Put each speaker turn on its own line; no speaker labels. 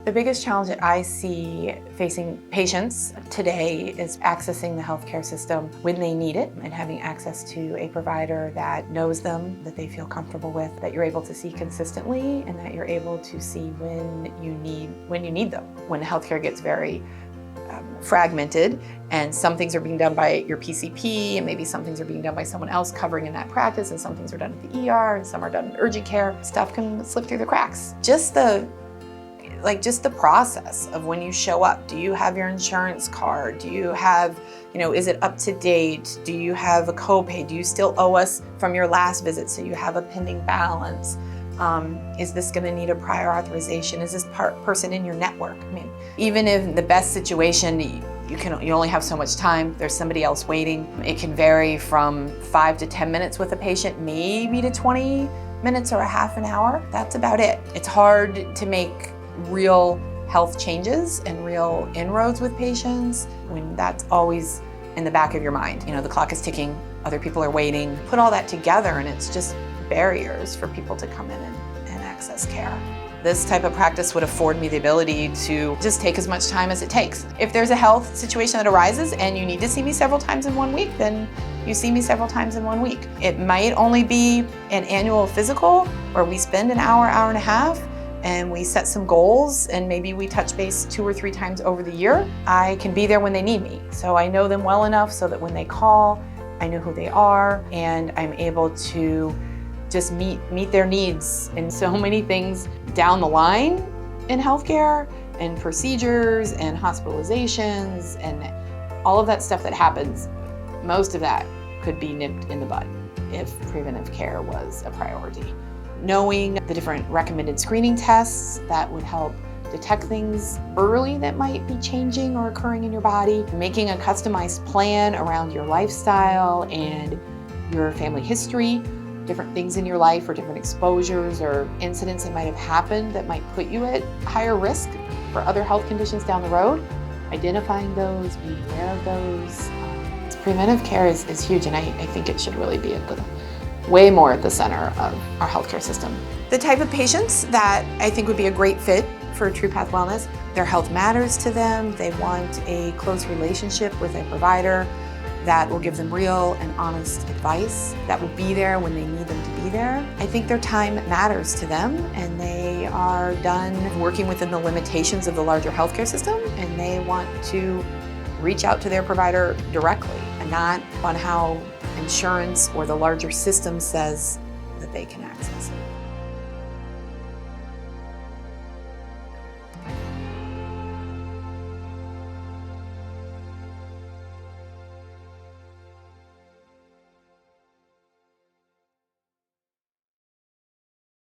The biggest challenge that I see facing patients today is accessing the healthcare system when they need it and having access to a provider that knows them, that they feel comfortable with, that you're able to see consistently, and that you're able to see when you need them. When healthcare gets very fragmented and some things are being done by your PCP and maybe some things are being done by someone else covering in that practice, and some things are done at the ER and some are done in urgent care, stuff can slip through the cracks. Just the process of when you show up. Do you have your insurance card? Do you have, is it up to date? Do you have a copay? Do you still owe us from your last visit so you have a pending balance? Is this going to need a prior authorization? Is this person in your network? I mean, even in the best situation, you only have so much time. There's somebody else waiting. It can vary from 5 to 10 minutes with a patient, maybe to 20 minutes or a half an hour. That's about it. It's hard to make real health changes and real inroads with patients when that's always in the back of your mind. The clock is ticking, other people are waiting. Put all that together and it's just barriers for people to come in and access care. This type of practice would afford me the ability to just take as much time as it takes. If there's a health situation that arises and you need to see me several times in 1 week, then you see me several times in 1 week. It might only be an annual physical where we spend an hour and a half, and we set some goals, and maybe we touch base 2 or 3 times over the year. I can be there when they need me. So I know them well enough so that when they call, I know who they are, and I'm able to just meet their needs. And so many things down the line in healthcare, and procedures and hospitalizations and all of that stuff that happens, most of that could be nipped in the bud if preventive care was a priority. Knowing the different recommended screening tests that would help detect things early that might be changing or occurring in your body. Making a customized plan around your lifestyle and your family history, different things in your life or different exposures or incidents that might have happened that might put you at higher risk for other health conditions down the road. Identifying those, being aware of those. Preventive care is huge, and I think it should really be way more at the center of our healthcare system. The type of patients that I think would be a great fit for TruePath Wellness, their health matters to them. They want a close relationship with a provider that will give them real and honest advice, that will be there when they need them to be there. I think their time matters to them, and they are done working within the limitations of the larger healthcare system, and they want to reach out to their provider directly and not on how insurance or the larger system says that they can access it.